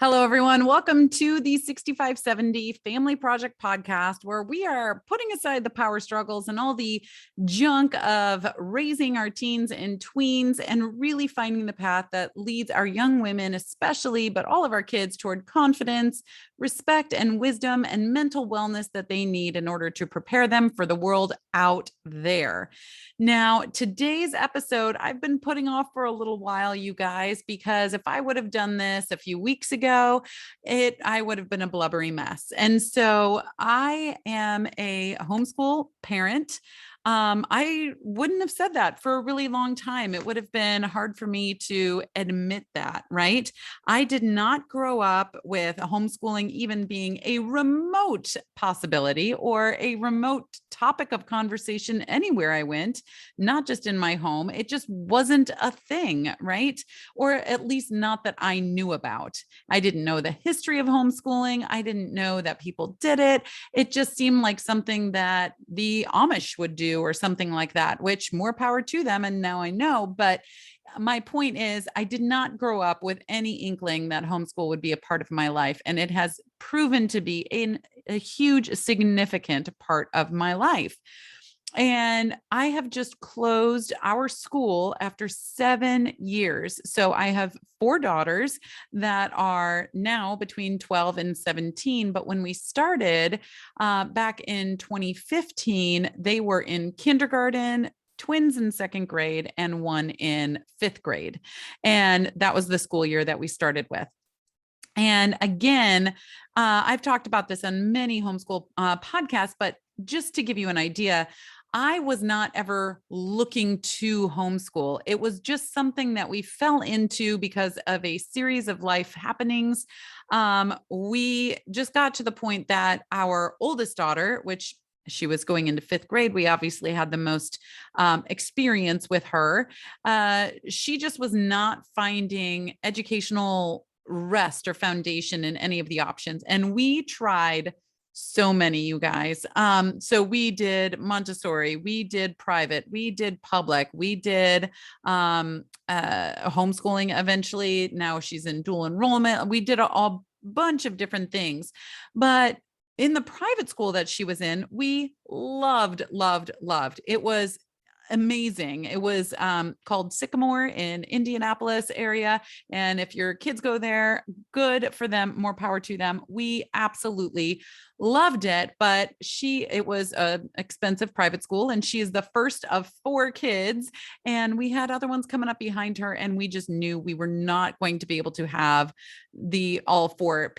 Hello, everyone. Welcome to the 6570 Family Project podcast, where we are putting aside the power struggles and all the junk of raising our teens and tweens and really finding the path that leads our young women, especially, but all of our kids toward confidence, respect, and wisdom and mental wellness that they need in order to prepare them for the world out there. Now, today's episode, I've been putting off for a little while, you guys, because if I would have done this a few weeks ago, I would have been a blubbery mess. And so I am a homeschool parent. I wouldn't have said that for a really long time. It would have been hard for me to admit that, right? I did not grow up with homeschooling even being a remote possibility or a remote topic of conversation anywhere I went, not just in my home. It just wasn't a thing, right? Or at least not that I knew about. I didn't know the history of homeschooling. I didn't know that people did it. It just seemed like something that the Amish would do or something like that, which more power to them. And now I know, but my point is I did not grow up with any inkling that homeschool would be a part of my life. And it has proven to be a huge, significant part of my life. And I have just closed our school after 7 years. So I have 4 daughters that are now between 12 and 17. But when we started back in 2015, they were in kindergarten, twins in 2nd grade, and one in 5th grade. And that was the school year that we started with. And again, I've talked about this on many homeschool podcasts, but just to give you an idea, I was not ever looking to homeschool. It was just something that we fell into because of a series of life happenings. We just got to the point that our oldest daughter, which she was going into 5th grade, we obviously had the most experience with her. She just was not finding educational rest or foundation in any of the options. And we tried so many, you guys. So we did Montessori, we did private, we did public, we did homeschooling eventually. Now she's in dual enrollment. We did a bunch of different things. But in the private school that she was in, we loved. It was amazing. It was called Sycamore in Indianapolis area. And if your kids go there, good for them, more power to them. We absolutely loved it, but it was an expensive private school, and she is the first of 4 kids. And we had other ones coming up behind her, and we just knew we were not going to be able to have pay all 4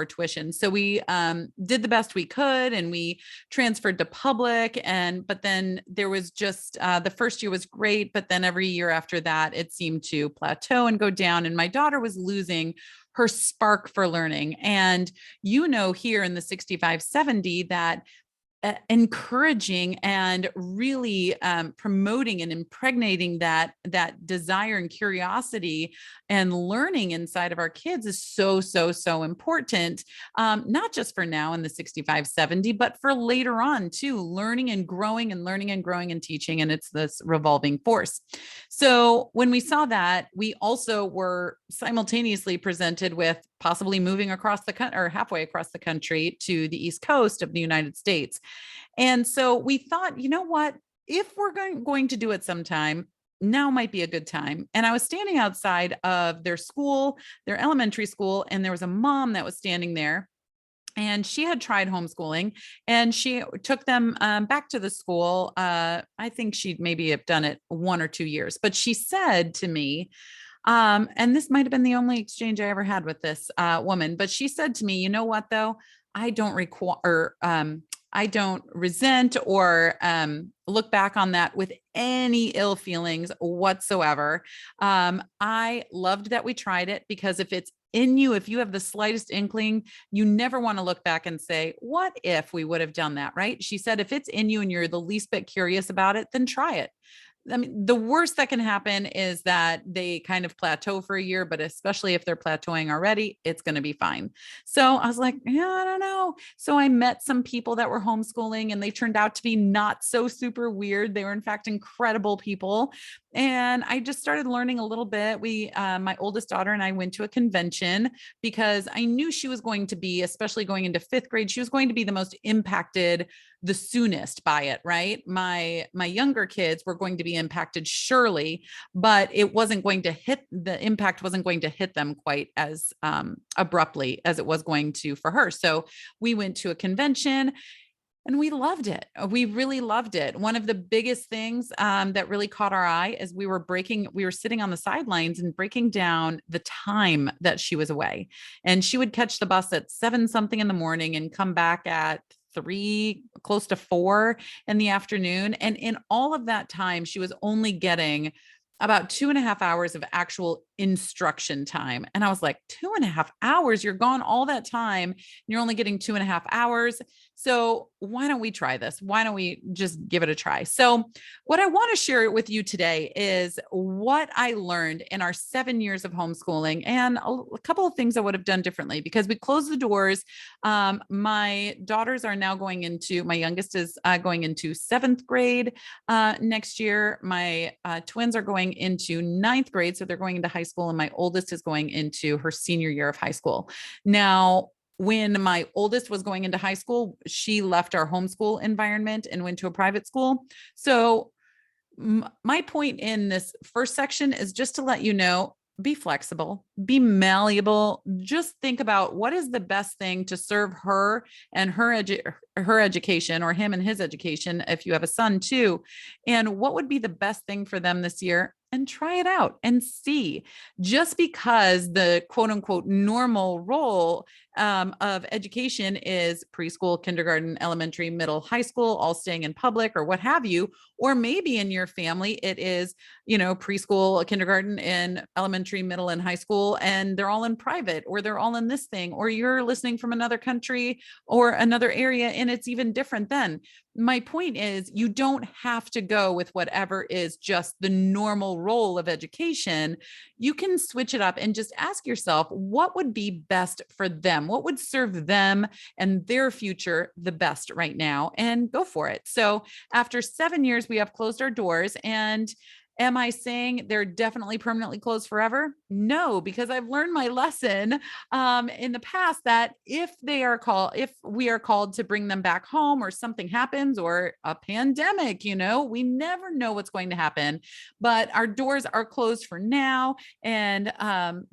tuition. So we did the best we could, and we transferred to public. But then there was just, the first year was great, but then every year after that, it seemed to plateau and go down. And my daughter was losing her spark for learning. And here in the 6570 that encouraging and really promoting and impregnating that desire and curiosity and learning inside of our kids is so important, not just for now in the 6570, but for later on too, learning and growing and teaching. And it's this revolving force. So when we saw that, we also were simultaneously presented with possibly moving across the country or halfway across the country to the East Coast of the United States. And so we thought, you know what, if we're going to do it sometime, now might be a good time. And I was standing outside of their school, their elementary school, and there was a mom that was standing there. And she had tried homeschooling, and she took them back to the school. I think she'd maybe have done it 1 or 2 years, but she said to me, and this might have been the only exchange I ever had with this woman, but she said to me, you know what, though, I don't resent or look back on that with any ill feelings whatsoever. I loved that we tried it, because if it's in you, if you have the slightest inkling, you never want to look back and say, what if we would have done that, right? She said, if it's in you and you're the least bit curious about it, then try it. I mean, the worst that can happen is that they kind of plateau for a year, but especially if they're plateauing already, it's going to be fine. So I was like, yeah, I don't know. So I met some people that were homeschooling and they turned out to be not so super weird. They were, in fact, incredible people. And I just started learning a little bit. My oldest daughter and I went to a convention because I knew she was going to be, especially going into fifth grade, she was going to be the most impacted the soonest by it, right? My younger kids were going to be impacted surely, but it wasn't going to hit, the impact wasn't going to hit them quite as abruptly as it was going to for her. So we went to a convention and we loved it. We really loved it. One of the biggest things that really caught our eye is we were sitting on the sidelines and breaking down the time that she was away. And she would catch the bus at 7 something in the morning and come back at 3, close to 4 in the afternoon. And in all of that time, she was only getting about 2.5 hours of actual instruction time. And I was like, 2.5 hours, you're gone all that time. And you're only getting 2.5 hours. So why don't we try this? Why don't we just give it a try? So what I want to share with you today is what I learned in our 7 years of homeschooling and a couple of things I would have done differently because we closed the doors. My daughters are now my youngest is going into 7th grade next year. My twins are going into 9th grade. So they're going into high school and my oldest is going into her senior year of high school. Now, when my oldest was going into high school, she left our homeschool environment and went to a private school. So my point in this first section is just to let you know, be flexible, be malleable. Just think about what is the best thing to serve her and her education, or him and his education, if you have a son too, and what would be the best thing for them this year, and try it out and see. Just because the quote unquote normal role of education is preschool, kindergarten, elementary, middle, high school, all staying in public or what have you, or maybe in your family, it is, preschool, kindergarten, and elementary, middle, and high school, and they're all in private, or they're all in this thing, or you're listening from another country or another area, and it's even different then. My point is, you don't have to go with whatever is just the normal role of education. You can switch it up and just ask yourself, what would be best for them? What would serve them and their future the best right now? And go for it. So after 7 years, we have closed our doors. And am I saying they're definitely permanently closed forever? No, because I've learned my lesson in the past that if we are called to bring them back home, or something happens, or a pandemic, we never know what's going to happen, but our doors are closed for now. And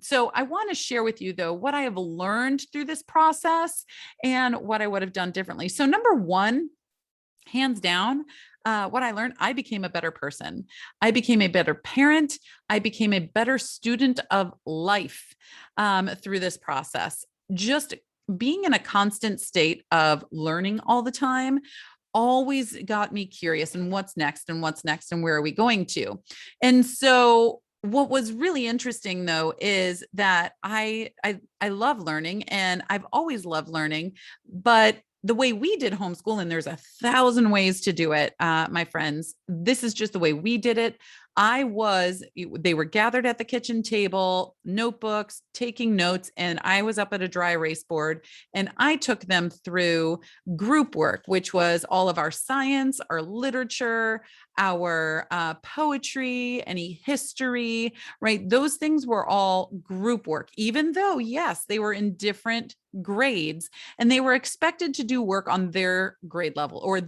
so I want to share with you, though, what I have learned through this process and what I would have done differently. So number one, hands down, what I learned, I became a better person. I became a better parent. I became a better student of life through this process. Just being in a constant state of learning all the time always got me curious, and what's next and what's next and where are we going to? And so what was really interesting, though, is that I love learning, and I've always loved learning, but the way we did homeschool, and there's 1,000 ways to do it, my friends, this is just the way we did it. They were gathered at the kitchen table, notebooks, taking notes, and I was up at a dry erase board, and I took them through group work, which was all of our science, our literature, our poetry, any history, right? Those things were all group work, even though, yes, they were in different grades, and they were expected to do work on their grade level, or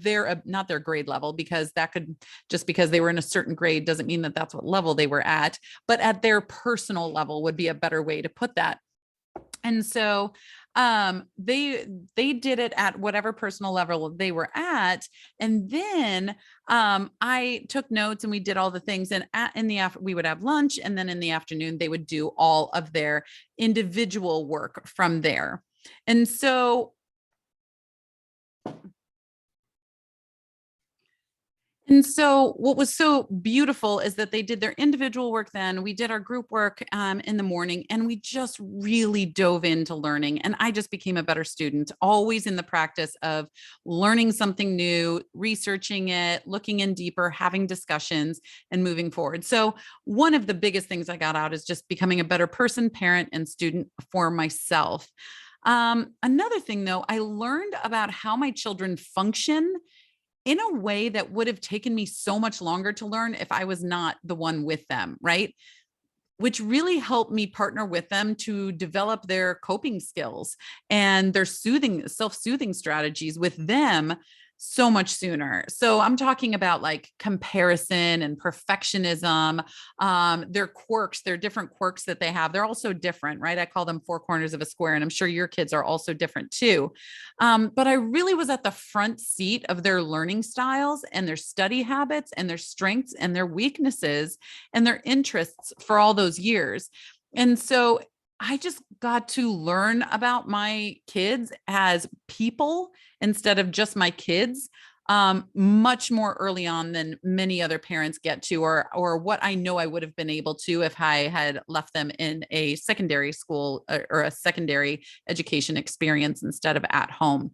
not their grade level, because that could, just because they were in a certain grade doesn't mean that that's what level they were at, but at their personal level would be a better way to put that. And so they did it at whatever personal level they were at. And then I took notes and we did all the things. And we would have lunch. And then in the afternoon, they would do all of their individual work from there. And so And so, what was so beautiful is that they did their individual work then. We did our group work in the morning, and we just really dove into learning. And I just became a better student, always in the practice of learning something new, researching it, looking in deeper, having discussions, and moving forward. So, one of the biggest things I got out is just becoming a better person, parent, and student for myself. Another thing, though, I learned about how my children function in a way that would have taken me so much longer to learn if I was not the one with them, right? Which really helped me partner with them to develop their coping skills and their self-soothing strategies with them so much sooner. So I'm talking about like comparison and perfectionism, their quirks, their different quirks that they have. They're also different, right? I call them four corners of a square, and I'm sure your kids are also different too. But I really was at the front seat of their learning styles and their study habits and their strengths and their weaknesses and their interests for all those years. And so I just got to learn about my kids as people instead of just my kids, much more early on than many other parents get to, or what I know I would have been able to if I had left them in a secondary school or a secondary education experience instead of at home.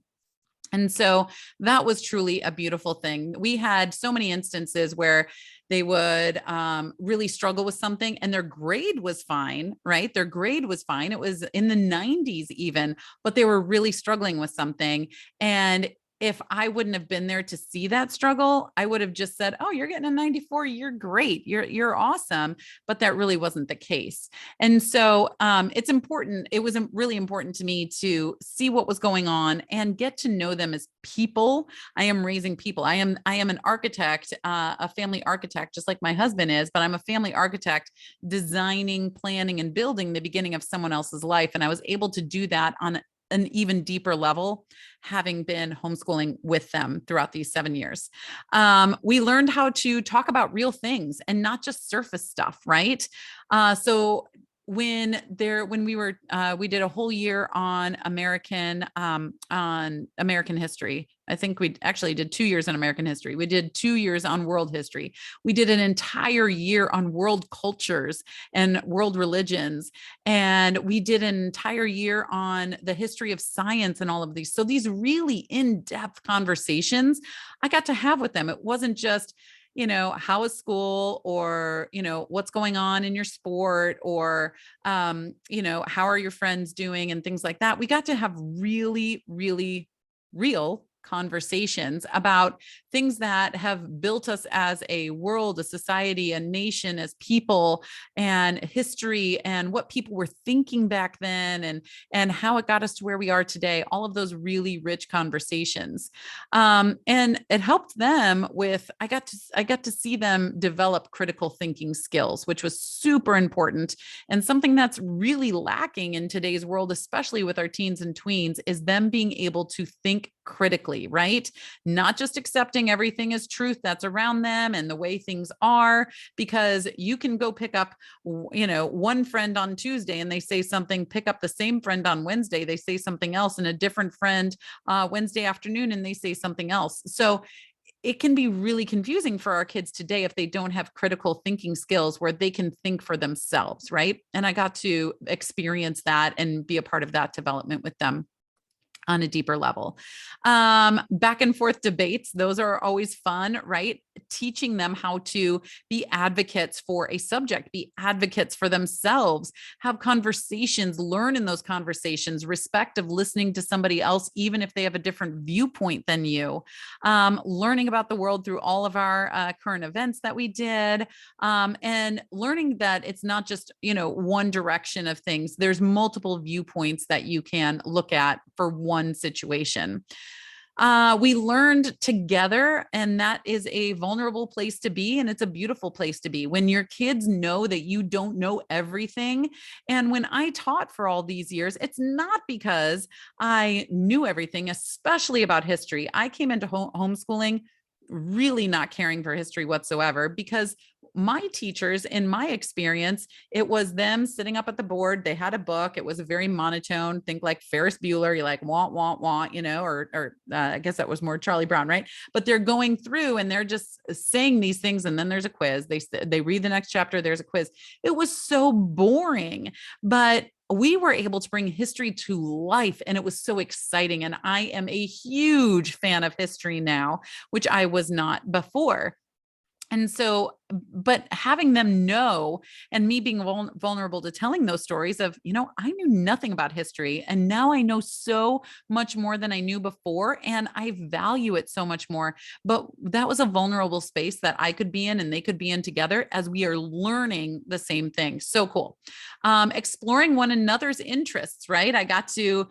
And so that was truly a beautiful thing. We had so many instances where they would really struggle with something and their grade was fine, right? Their grade was fine. It was in the 90s even, but they were really struggling with something. And if I wouldn't have been there to see that struggle, I would have just said, "Oh, you're getting a 94. You're great. You're awesome." But that really wasn't the case. And so it's important. It was really important to me to see what was going on and get to know them as people. I am raising people. I am an architect, a family architect, just like my husband is, but I'm a family architect designing, planning, and building the beginning of someone else's life. And I was able to do that on an even deeper level, having been homeschooling with them throughout these 7 years. We learned how to talk about real things and not just surface stuff, right? So when we did a whole year on American history. I think we actually did 2 years on American history. We did 2 years on world history. We did an entire year on world cultures and world religions. And we did an entire year on the history of science and all of these. So these really in-depth conversations I got to have with them. It wasn't just, how is school, or, what's going on in your sport, or, how are your friends doing and things like that. We got to have really, really real conversations about things that have built us as a world, a society, a nation, as people, and history, and what people were thinking back then, and how it got us to where we are today. All of those really rich conversations, and it helped them with. I got to see them develop critical thinking skills, which was super important, and something that's really lacking in today's world, especially with our teens and tweens, is them being able to think critically, right? Not just accepting everything as truth that's around them and the way things are, because you can go pick up, one friend on Tuesday and they say something, pick up the same friend on Wednesday, they say something else, and a different friend Wednesday afternoon and they say something else. So it can be really confusing for our kids today if they don't have critical thinking skills where they can think for themselves, right? And I got to experience that and be a part of that development with them on a deeper level. Back and forth debates, those are always fun, right? Teaching them how to be advocates for a subject, be advocates for themselves, have conversations, learn in those conversations, respect of listening to somebody else, even if they have a different viewpoint than you, learning about the world through all of our current events that we did, and learning that it's not just, one direction of things. There's multiple viewpoints that you can look at for one situation. We learned together, and that is a vulnerable place to be. And it's a beautiful place to be when your kids know that you don't know everything. And when I taught for all these years, it's not because I knew everything, especially about history. I came into homeschooling really not caring for history whatsoever, because my teachers, in my experience, it was them sitting up at the board. They had a book. It was a very monotone, think like Ferris Bueller. You like want, or I guess that was more Charlie Brown, right? But they're going through and they're just saying these things. And then there's a quiz. They read the next chapter. There's a quiz. It was so boring, but we were able to bring history to life, and it was so exciting. And I am a huge fan of history now, which I was not before. And so, but having them know, and me being vulnerable to telling those stories of, I knew nothing about history, and now I know so much more than I knew before, and I value it so much more. But that was a vulnerable space that I could be in and they could be in together as we are learning the same thing. So cool. Exploring one another's interests, right? I got to,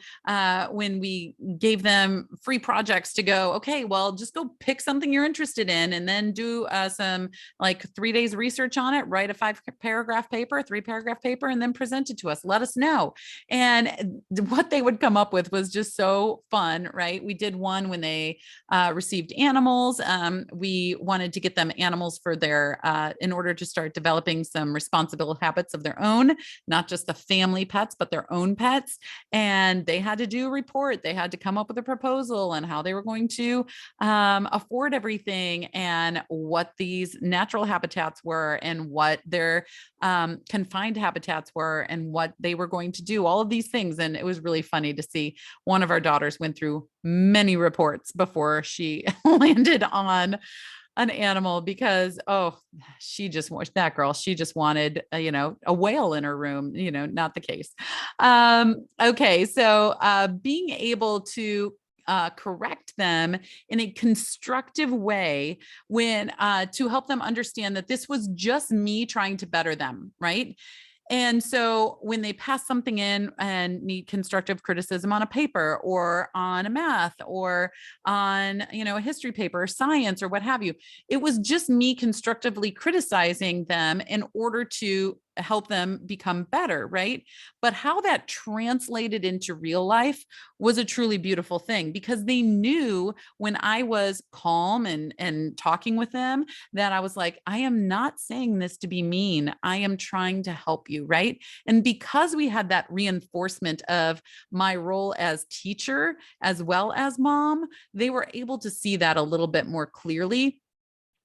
when we gave them free projects to go, okay, well, just go pick something you're interested in and then do some like 3 days research on it, write a 3-paragraph paper, and then present it to us. Let us know. And what they would come up with was just so fun, right? We did one when they received animals. We wanted to get them animals for their, in order to start developing some responsible habits of their own, not just the family pets, but their own pets. And they had to do a report. They had to come up with a proposal and how they were going to afford everything, and what these natural habitats were, and what their confined habitats were, and what they were going to do, all of these things. And it was really funny to see. One of our daughters went through many reports before she landed on an animal, because she just wanted a whale in her room. Not the case. Okay, so being able to correct them in a constructive way, when to help them understand that this was just me trying to better them, right? And so when they pass something in and need constructive criticism on a paper, or on a math, or on, a history paper, or science, or what have you, it was just me constructively criticizing them in order to help them become better, right? But how that translated into real life was a truly beautiful thing, because they knew when I was calm and talking with them that I was like, I am not saying this to be mean. I am trying to help you, right? And because we had that reinforcement of my role as teacher as well as mom, they were able to see that a little bit more clearly.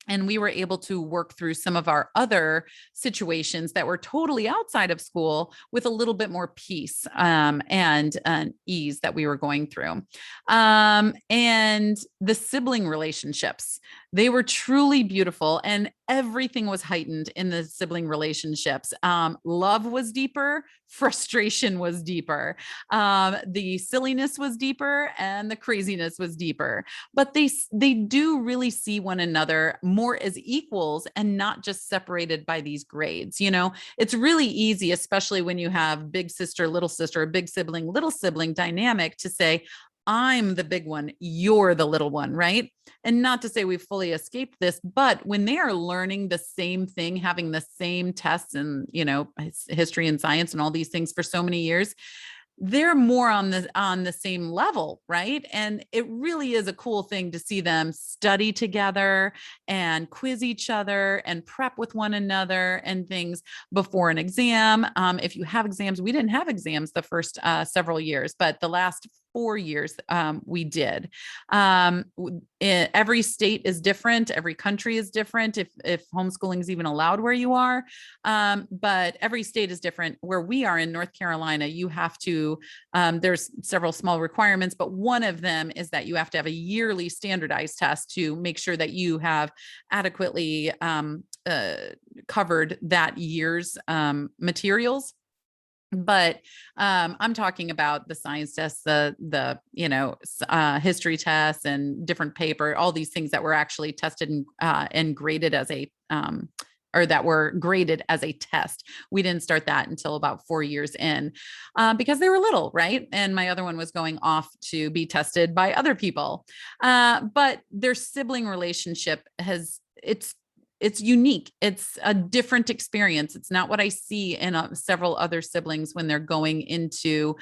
And we were able to work through some of our other situations that were totally outside of school with a little bit more peace and ease that we were going through. And the sibling relationships, they were truly beautiful, and everything was heightened in the sibling relationships. Love was deeper, frustration was deeper, the silliness was deeper, and the craziness was deeper. But they do really see one another more as equals, and not just separated by these grades. It's really easy, especially when you have big sister, or big sibling, little sibling dynamic, to say, I'm the big one, you're the little one, right? And not to say we've fully escaped this, but when they are learning the same thing, having the same tests and, history and science and all these things for so many years, they're more on the same level, right? And it really is a cool thing to see them study together and quiz each other and prep with one another and things before an exam. If you have exams, we didn't have exams the first several years, but the last 4 years we did. Every state is different. Every country is different. If homeschooling is even allowed where you are, but every state is different. Where we are in North Carolina, you have to. There's several small requirements, but one of them is that you have to have a yearly standardized test to make sure that you have adequately covered that year's materials. But I'm talking about the science tests, the history tests, and different paper, all these things that were actually tested and graded as a or that were graded as a test. We didn't start that until about 4 years in, because they were little, right? And my other one was going off to be tested by other people. But their sibling relationship it's unique. It's a different experience. It's not what I see in several other siblings when they're going into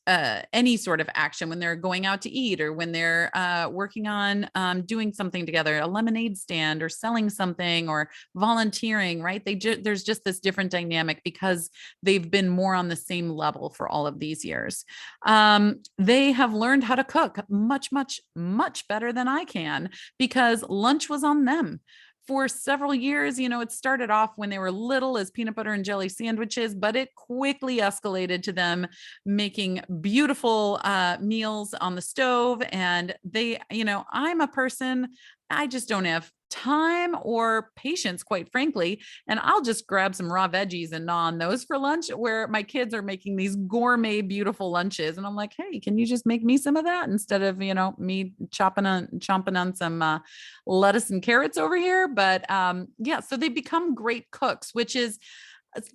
any sort of action, when they're going out to eat, or when they're working on doing something together, a lemonade stand, or selling something, or volunteering, right? There's just this different dynamic because they've been more on the same level for all of these years. They have learned how to cook much, much, much better than I can, because lunch was on them for several years. It started off when they were little as peanut butter and jelly sandwiches, but it quickly escalated to them making beautiful meals on the stove. And I'm a person, I just don't have time or patience, quite frankly. And I'll just grab some raw veggies and gnaw on those for lunch, where my kids are making these gourmet, beautiful lunches. And I'm like, hey, can you just make me some of that instead of, me chomping on some lettuce and carrots over here? But yeah, so they become great cooks, which is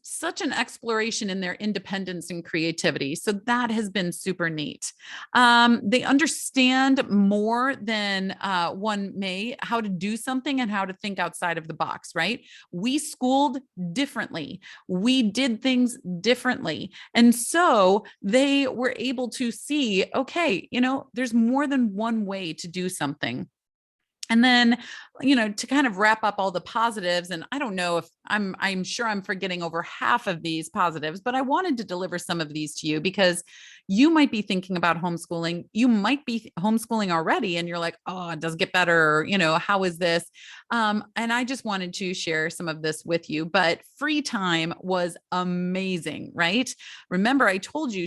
such an exploration in their independence and creativity. So that has been super neat. They understand more than one may how to do something and how to think outside of the box, right? We schooled differently. We did things differently. And so they were able to see, okay, there's more than one way to do something. And then, to kind of wrap up all the positives, and I don't know if I'm sure I'm forgetting over half of these positives, but I wanted to deliver some of these to you because you might be thinking about homeschooling. You might be homeschooling already and you're like, oh, it does get better. How is this? And I just wanted to share some of this with you, but free time was amazing, right? Remember, I told you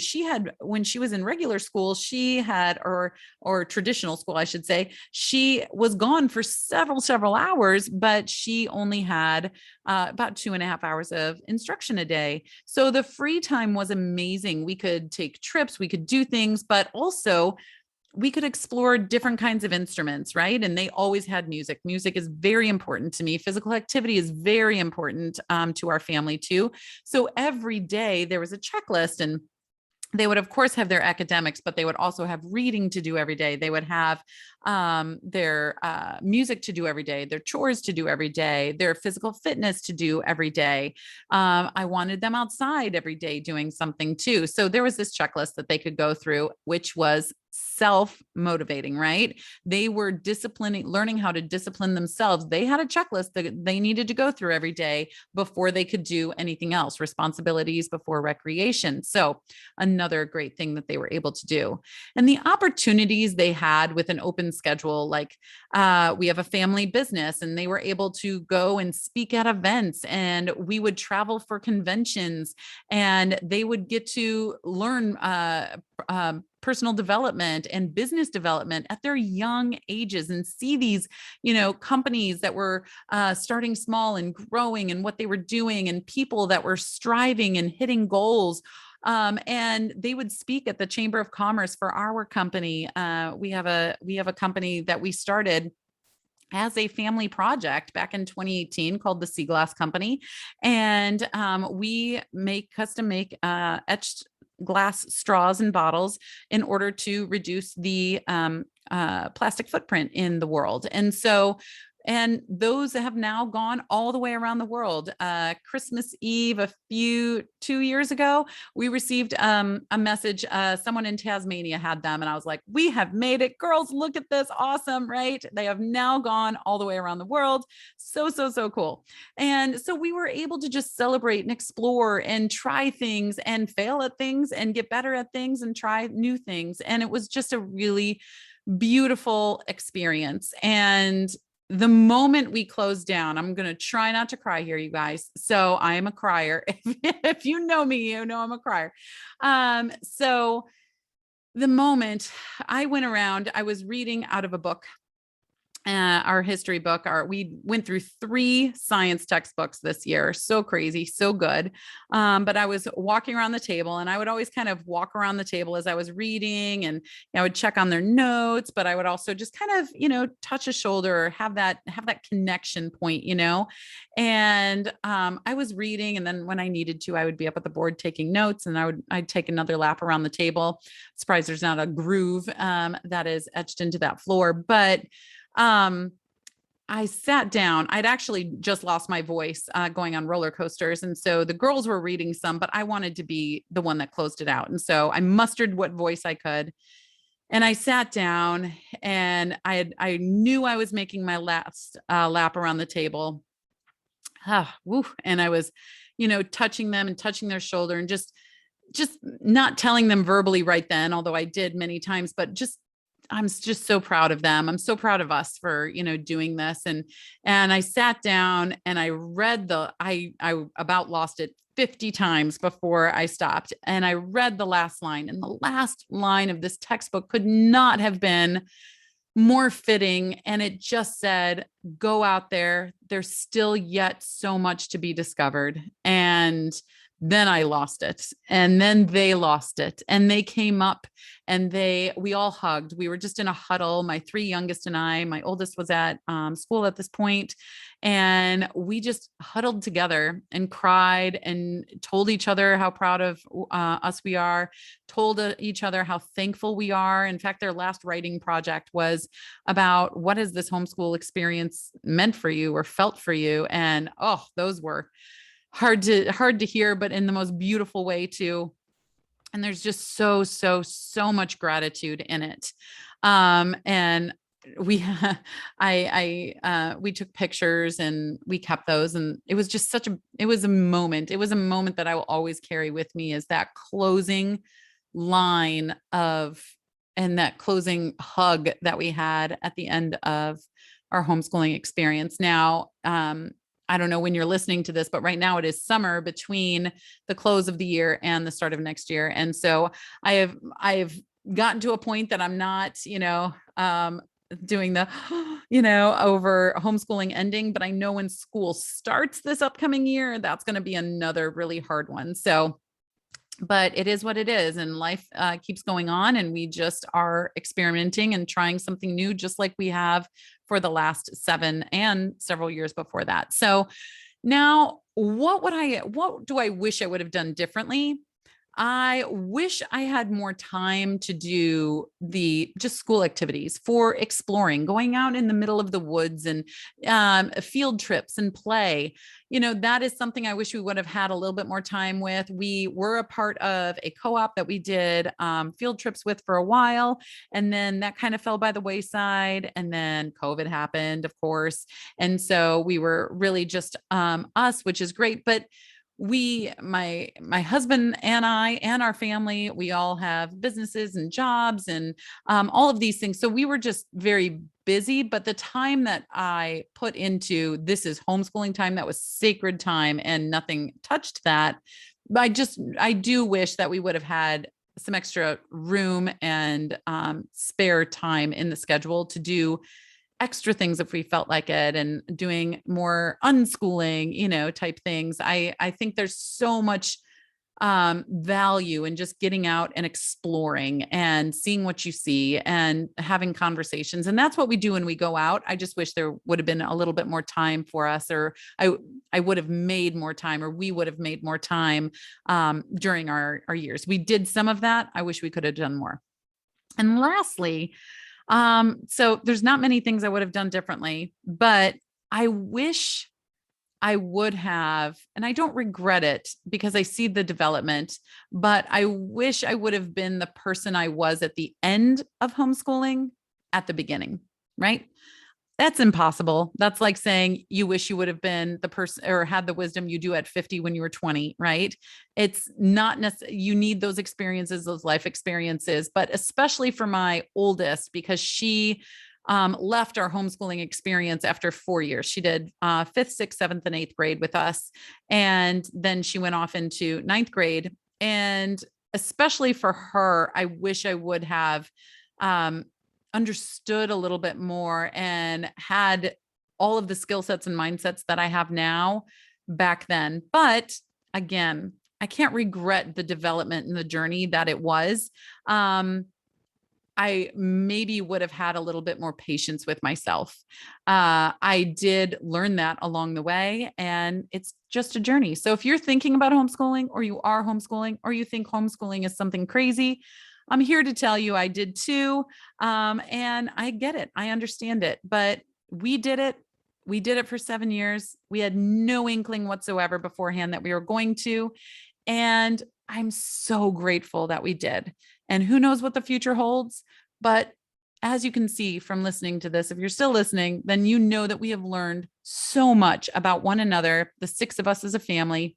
when she was in regular school, she had, or traditional school, I should say, she was gone for several hours, but she only had about 2.5 hours of instruction a day. So the free time was amazing. We could take trips, we could do things, but also we could explore different kinds of instruments, right? And they always had music. Music is very important to me. Physical activity is very important to our family too. So every day there was a checklist, and they would, of course, have their academics, but they would also have reading to do every day. They would have their music to do every day, their chores to do every day, their physical fitness to do every day. I wanted them outside every day doing something too. So there was this checklist that they could go through, which was self-motivating, right? They were learning how to discipline themselves. They had a checklist that they needed to go through every day before they could do anything else, responsibilities before recreation. So another great thing that they were able to do. And the opportunities they had with an open schedule, like we have a family business, and they were able to go and speak at events, and we would travel for conventions, and they would get to learn personal development and business development at their young ages, and see these, companies that were starting small and growing, and what they were doing, and people that were striving and hitting goals. And they would speak at the Chamber of Commerce for our company. We have a company that we started as a family project back in 2018 called the Sea Glass Company. And we custom make etched glass straws and bottles in order to reduce the plastic footprint in the world. And those have now gone all the way around the world. Christmas Eve, 2 years ago, we received a message. Someone in Tasmania had them, and I was like, we have made it. Girls, look at this. Awesome, right? They have now gone all the way around the world. So cool. And so we were able to just celebrate and explore and try things and fail at things and get better at things and try new things. And it was just a really beautiful experience. And the moment we closed down, I'm going to try not to cry here, you guys. So I am a crier. If you know me, you know I'm a crier. So the moment I went around, I was reading out of a book, our history book. We went through 3 science textbooks this year. So crazy, so good. But I was walking around the table, and I would always kind of walk around the table as I was reading, and I would check on their notes, but I would also just kind of, touch a shoulder or have that connection point, and I was reading, and then when I needed to, I would be up at the board taking notes, and I'd take another lap around the table. Surprised there's not a groove that is etched into that floor, but I sat down. I'd actually just lost my voice going on roller coasters. And so the girls were reading some, but I wanted to be the one that closed it out. And so I mustered what voice I could. And I sat down and I knew I was making my last lap around the table. Woo. And I was, touching them and touching their shoulder and just not telling them verbally right then, although I did many times, but I'm just so proud of them. I'm so proud of us for, doing this. And I sat down and I read I about lost it 50 times before I stopped. And I read the last line, and the last line of this textbook could not have been more fitting. And it just said, go out there. There's still yet so much to be discovered. And then I lost it. And then they lost it. And they came up and we all hugged. We were just in a huddle. My three youngest and my oldest was at school at this point. And we just huddled together and cried and told each other how proud of us we are, told each other how thankful we are. In fact, their last writing project was about what has this homeschool experience meant for you or felt for you. And those were hard to hear, but in the most beautiful way too. And there's just so much gratitude in it. And we, we took pictures and we kept those, and it was just it was a moment that I will always carry with me, is that closing line and that closing hug that we had at the end of our homeschooling experience. Now, I don't know when you're listening to this, but right now it is summer between the close of the year and the start of next year. And so I have gotten to a point that I'm not, doing the, over homeschooling ending, but I know when school starts this upcoming year, that's going to be another really hard one. So, but it is what it is, and life keeps going on, and we just are experimenting and trying something new, just like we have for the last 7 and several years before that. So now, what do I wish I would have done differently? I wish I had more time to do just school activities for exploring, going out in the middle of the woods and field trips and play. That is something I wish we would have had a little bit more time with. We were a part of a co-op that we did field trips with for a while, and then that kind of fell by the wayside. And then COVID happened, of course. And so we were really just us, which is great. But my husband and I and our family, we all have businesses and jobs and all of these things. So we were just very busy, but the time that I put into this is homeschooling time, that was sacred time, and nothing touched that. I do wish that we would have had some extra room and spare time in the schedule to do extra things if we felt like it, and doing more unschooling, type things. I think there's so much value in just getting out and exploring and seeing what you see and having conversations. And that's what we do when we go out. I just wish there would have been a little bit more time for us, or I would have made more time, or we would have made more time during our years. We did some of that. I wish we could have done more. And lastly, so there's not many things I would have done differently, but I wish I would have, and I don't regret it because I see the development, but I wish I would have been the person I was at the end of homeschooling at the beginning, right? That's impossible. That's like saying you wish you would have been the person or had the wisdom you do at 50 when you were 20, right? It's not necessarily, you need those experiences, those life experiences, but especially for my oldest, because she left our homeschooling experience after 4 years. She did 5th, 6th, 7th, and 8th grade with us. And then she went off into 9th grade. And especially for her, I wish I would have understood a little bit more and had all of the skill sets and mindsets that I have now back then. But again, I can't regret the development and the journey that it was. I maybe would have had a little bit more patience with myself. I did learn that along the way, and it's just a journey. So if you're thinking about homeschooling, or you are homeschooling, or you think homeschooling is something crazy, I'm here to tell you I did too. And I get it. I understand it, but we did it. We did it for 7 years. We had no inkling whatsoever beforehand that we were going to. And I'm so grateful that we did. And who knows what the future holds. But as you can see from listening to this, if you're still listening, then you know that we have learned so much about one another, the six of us as a family,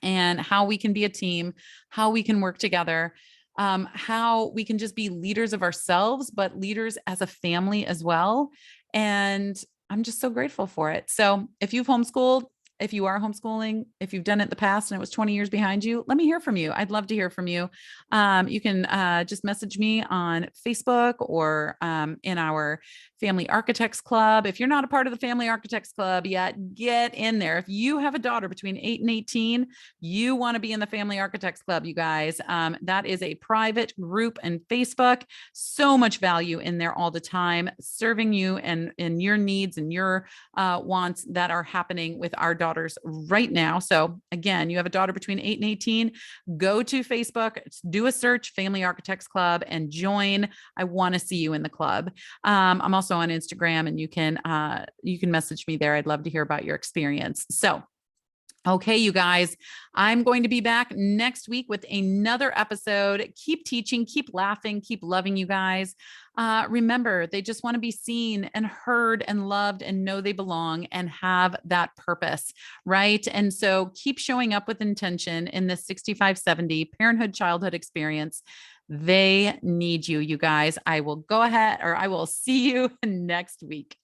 and how we can be a team, how we can work together, how we can just be leaders of ourselves, but leaders as a family as well. And I'm just so grateful for it. So if you've homeschooled, if you are homeschooling, if you've done it in the past and it was 20 years behind you, let me hear from you. I'd love to hear from you. You can just message me on Facebook or in our Family Architects Club. If you're not a part of the Family Architects Club yet, get in there. If you have a daughter between 8 and 18, you want to be in the Family Architects Club, you guys. That is a private group in Facebook. So much value in there all the time, serving you and your needs and your wants that are happening with our daughters right now. So again, you have a daughter between 8 and 18, go to Facebook, do a search, Family Architects Club, and join. I want to see you in the club. I'm also on Instagram, and you can message me there. I'd love to hear about your experience. So okay, you guys, I'm going to be back next week with another episode. Keep teaching, keep laughing, keep loving, you guys. Remember, they just want to be seen and heard and loved and know they belong and have that purpose, right? And so keep showing up with intention in this 6570 parenthood childhood experience. They need you, you guys. I will go ahead, or I will see you next week.